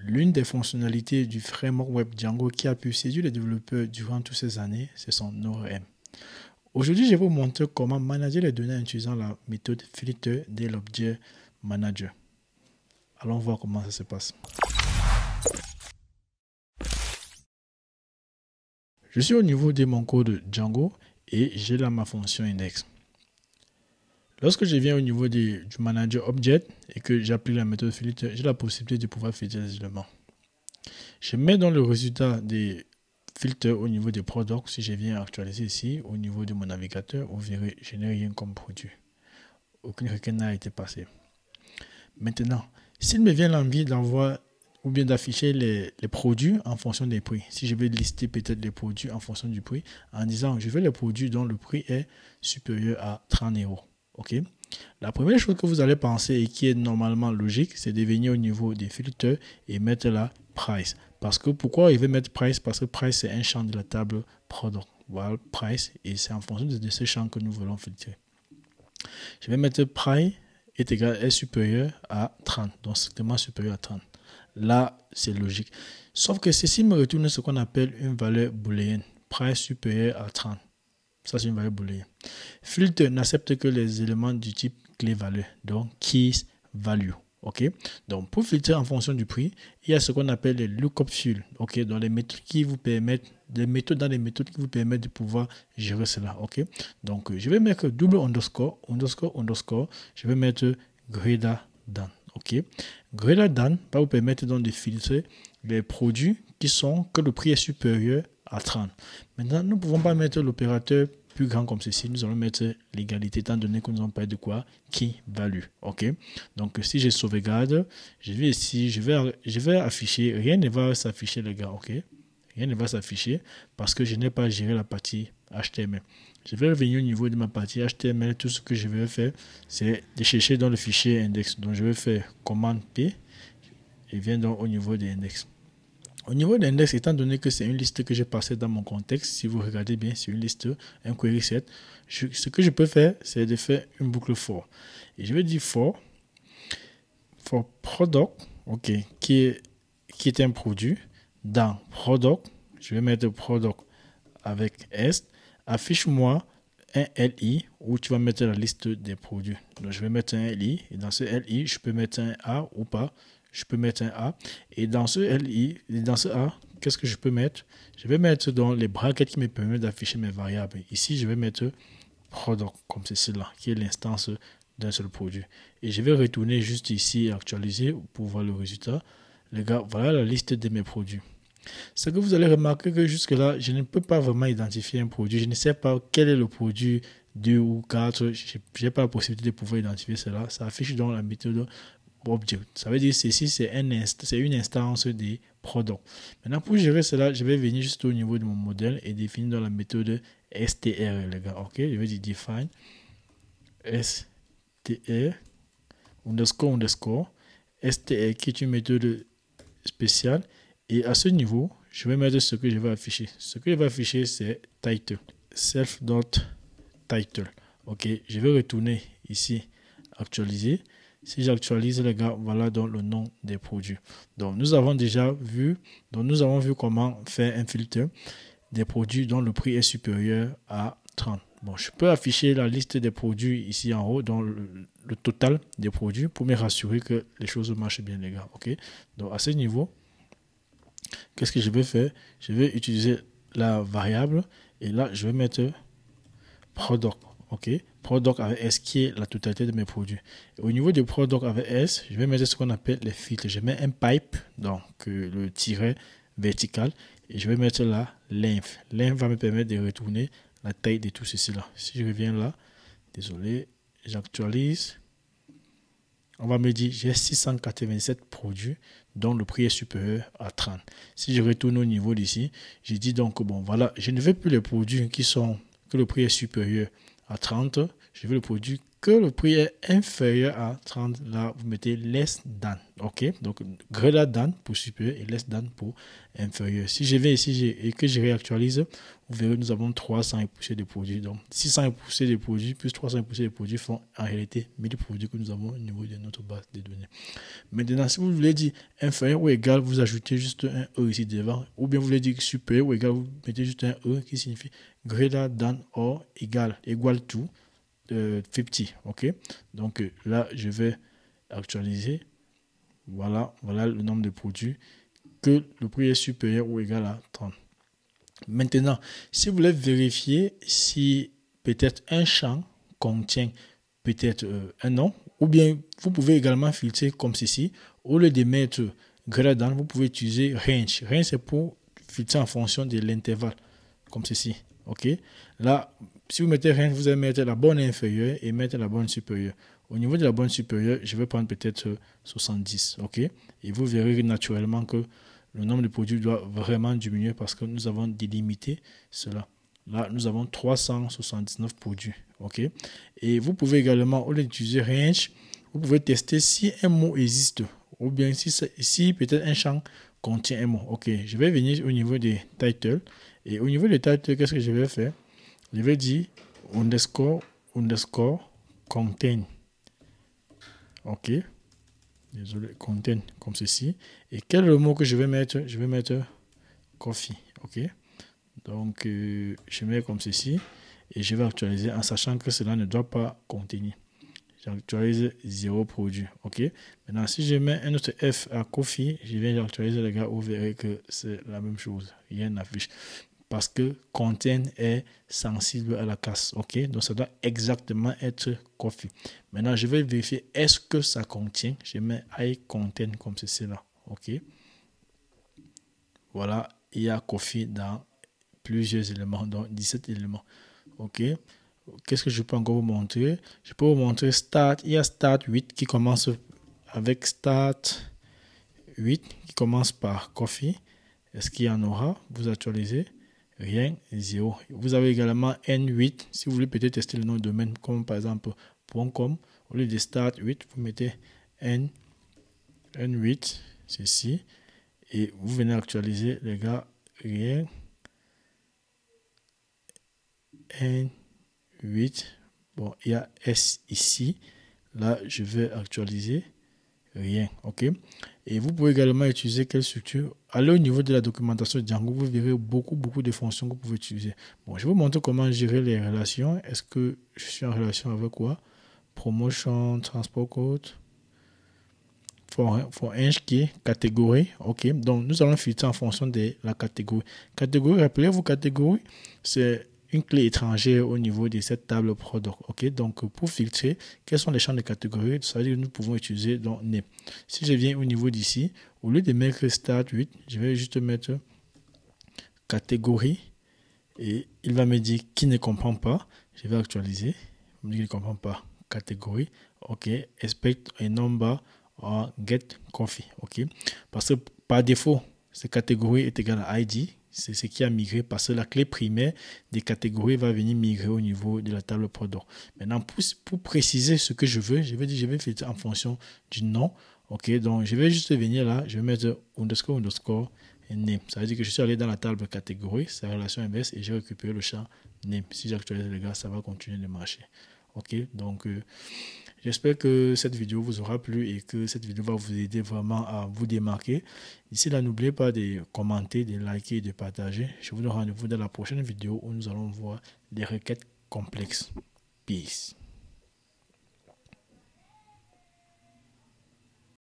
L'une des fonctionnalités du framework web Django qui a pu séduire les développeurs durant toutes ces années, c'est son ORM. Aujourd'hui, je vais vous montrer comment manager les données en utilisant la méthode filter de l'objet manager. Allons voir comment ça se passe. Je suis au niveau de mon code Django et j'ai là ma fonction index. Lorsque je viens au niveau du manager object et que j'applique la méthode filter, j'ai la possibilité de pouvoir filtrer les éléments. Je mets dans le résultat des filtres au niveau des products. Si je viens actualiser ici, au niveau de mon navigateur, vous verrez, je n'ai rien comme produit. Aucune requête n'a été passée. Maintenant, s'il me vient l'envie d'envoyer ou bien d'afficher les produits en fonction des prix, si je vais lister peut-être les produits en fonction du prix, en disant je veux les produits dont le prix est supérieur à 30 €. Okay? La première chose que vous allez penser et qui est normalement logique, c'est de venir au niveau des filtres et mettre la price. Parce que pourquoi il veut mettre price? Parce que price c'est un champ de la table product. Voilà price et c'est en fonction de ce champ que nous voulons filtrer. Je vais mettre price est supérieur à 30, donc strictement supérieur à 30. Là, c'est logique. Sauf que ceci me retourne ce qu'on appelle une valeur booléenne. Price supérieur à 30. Ça, c'est une valeur booléenne. Filter n'accepte que les éléments du type clé-valeur, donc keys value. Okay? Donc, pour filtrer en fonction du prix, il y a ce qu'on appelle les lookup fields. Okay? Dans les méthodes qui vous permettent, qui vous permettent de pouvoir gérer cela. Okay? Donc, je vais mettre double underscore. Je vais mettre greater than. Okay? Greater than va vous permettre donc de filtrer les produits que le prix est supérieur à 30. Maintenant, nous ne pouvons pas mettre l'opérateur plus grand comme ceci. Nous allons mettre l'égalité étant donné que nous allons parler de quoi? Key value. Ok. Donc, si je sauvegarde, je vais ici, je vais afficher, rien ne va s'afficher les gars. Ok. Rien ne va s'afficher parce que je n'ai pas géré la partie HTML. Je vais revenir au niveau de ma partie HTML. Tout ce que je vais faire, c'est de chercher dans le fichier index. Donc, je vais faire commande P et viens donc au niveau des index. Au niveau de l'index, étant donné que c'est une liste que j'ai passée dans mon contexte, si vous regardez bien, c'est une liste, un query set. Ce que je peux faire, c'est de faire une boucle for. Et je vais dire for product, ok, qui est un produit. Dans product, je vais mettre product avec S. Affiche-moi un LI où tu vas mettre la liste des produits. Donc, je vais mettre un LI et dans ce LI, je peux mettre un A ou pas. Je peux mettre un A. Et dans ce LI, dans ce A, qu'est-ce que je peux mettre? Je vais mettre dans les brackets qui me permettent d'afficher mes variables. Ici, je vais mettre product, comme ceci là, qui est l'instance d'un seul produit. Et je vais retourner juste ici, actualiser pour voir le résultat. Les gars, voilà la liste de mes produits. C'est que vous allez remarquer que jusque-là, je ne peux pas vraiment identifier un produit. Je ne sais pas quel est le produit 2 ou 4. Je n'ai pas la possibilité de pouvoir identifier cela. Ça affiche dans la méthode object. Ça veut dire que ceci, c'est une instance des products. Maintenant, pour gérer cela, je vais venir juste au niveau de mon modèle et définir dans la méthode str, les gars. Ok, je vais dire define str underscore str qui est une méthode spéciale. Et à ce niveau, je vais mettre ce que je vais afficher. Ce que je vais afficher, c'est title. Self.title. Ok, je vais retourner ici, actualiser. Si j'actualise, les gars, voilà donc le nom des produits. Donc, nous avons vu comment faire un filtre des produits dont le prix est supérieur à 30. Bon, je peux afficher la liste des produits ici en haut, dans le total des produits pour me rassurer que les choses marchent bien, les gars. Ok, donc à ce niveau, qu'est-ce que je vais faire? Je vais utiliser la variable et là, je vais mettre product. Ok, product avec S qui est la totalité de mes produits. Et au niveau du product avec S, je vais mettre ce qu'on appelle les filtres. Je mets un pipe, donc le tiret vertical, et je vais mettre la length. Length va me permettre de retourner la taille de tout ceci là. Si je reviens là, désolé, j'actualise. On va me dire j'ai 687 produits dont le prix est supérieur à 30. Si je retourne au niveau d'ici, je dis donc bon voilà, je ne veux plus les produits que le prix est supérieur à 30, je veux le produit que le prix est inférieur à 30, là, vous mettez less than. OK? Donc, greater than pour supérieur et less than pour inférieur. Si je vais ici et que je réactualise, vous verrez, nous avons 300 et poussières de produits. Donc, 600 et poussières de produits plus 300 et poussières de produits font en réalité 1000 produits que nous avons au niveau de notre base de données. Maintenant, si vous voulez dire inférieur ou égal, vous ajoutez juste un E ici devant. Ou bien vous voulez dire supérieur ou égal, vous mettez juste un E qui signifie greater than or égal, equal to 50. OK? Donc là, je vais actualiser. Voilà le nombre de produits que le prix est supérieur ou égal à 30. Maintenant, si vous voulez vérifier si peut-être un champ contient peut-être un nom, ou bien vous pouvez également filtrer comme ceci. Au lieu de mettre greater than, vous pouvez utiliser range. Range, c'est pour filtrer en fonction de l'intervalle, comme ceci. OK? Là, si vous mettez range, vous allez mettre la borne inférieure et mettre la borne supérieure. Au niveau de la borne supérieure, je vais prendre peut-être 70. OK? Et vous verrez naturellement que le nombre de produits doit vraiment diminuer parce que nous avons délimité cela. Là, nous avons 379 produits. OK? Et vous pouvez également, au lieu d'utiliser range, vous pouvez tester si un mot existe ou bien si peut-être un champ contient un mot. OK, je vais venir au niveau des titles. Et au niveau des titles, qu'est-ce que je vais faire? Je vais dire underscore contain. OK. Désolé, contain comme ceci. Et quel est le mot que je vais mettre? Je vais mettre coffee. OK. Donc, je mets comme ceci. Et je vais actualiser en sachant que cela ne doit pas contenir. J'actualise 0 produit. OK. Maintenant, si je mets un autre F à coffee, je viens d'actualiser, les gars, vous verrez que c'est la même chose. Rien n'affiche. Parce que contain est sensible à la casse. OK. Donc, ça doit exactement être coffee. Maintenant, je vais vérifier est-ce que ça contient. Je mets I contain comme ceci là. OK. Voilà. Il y a coffee dans plusieurs éléments, donc 17 éléments. OK. Qu'est-ce que je peux encore vous montrer? Je peux vous montrer start. Il y a start 8 qui commence avec start 8 qui commence par coffee. Est-ce qu'il y en aura? Vous actualisez? Rien, 0. Vous avez également N8. Si vous voulez peut-être tester le nom de domaine, comme par exemple .com, au lieu de start 8, vous mettez N8, ceci. Et vous venez actualiser, les gars, rien. N8. Bon, il y a S ici. Là, je vais actualiser. Rien. OK. Et vous pouvez également utiliser quelle structure? Allez au niveau de la documentation de Django, vous verrez beaucoup de fonctions que vous pouvez utiliser. Bon, je vais vous montrer comment gérer les relations. Est-ce que je suis en relation avec quoi? Promotion, transport code. For key, catégorie. OK. Donc, nous allons filtrer en fonction de la catégorie. Catégorie, rappelez-vous, catégorie, c'est une clé étrangère au niveau de cette table product. OK. Donc, pour filtrer, quels sont les champs de catégorie? Ça veut dire que nous pouvons utiliser donc name. Si je viens au niveau d'ici, au lieu de mettre start 8, je vais juste mettre catégorie et il va me dire qui ne comprend pas. Je vais actualiser. Il me dit qu'il ne comprend pas. Catégorie. OK. Expect a number or get coffee. OK. Parce que par défaut, cette catégorie est égale à ID. C'est ce qui a migré parce que la clé primaire des catégories va venir migrer au niveau de la table product. Maintenant, pour préciser ce que je veux, je vais filtrer en fonction du nom. OK. Donc, je vais juste venir là. Je vais mettre underscore name. Ça veut dire que je suis allé dans la table catégorie, c'est la relation inverse, et j'ai récupéré le champ name. Si j'actualise les gars, ça va continuer de marcher. OK. Donc, j'espère que cette vidéo vous aura plu et que cette vidéo va vous aider vraiment à vous démarquer. D'ici là, n'oubliez pas de commenter, de liker et de partager. Je vous donne rendez-vous dans la prochaine vidéo où nous allons voir des requêtes complexes. Peace.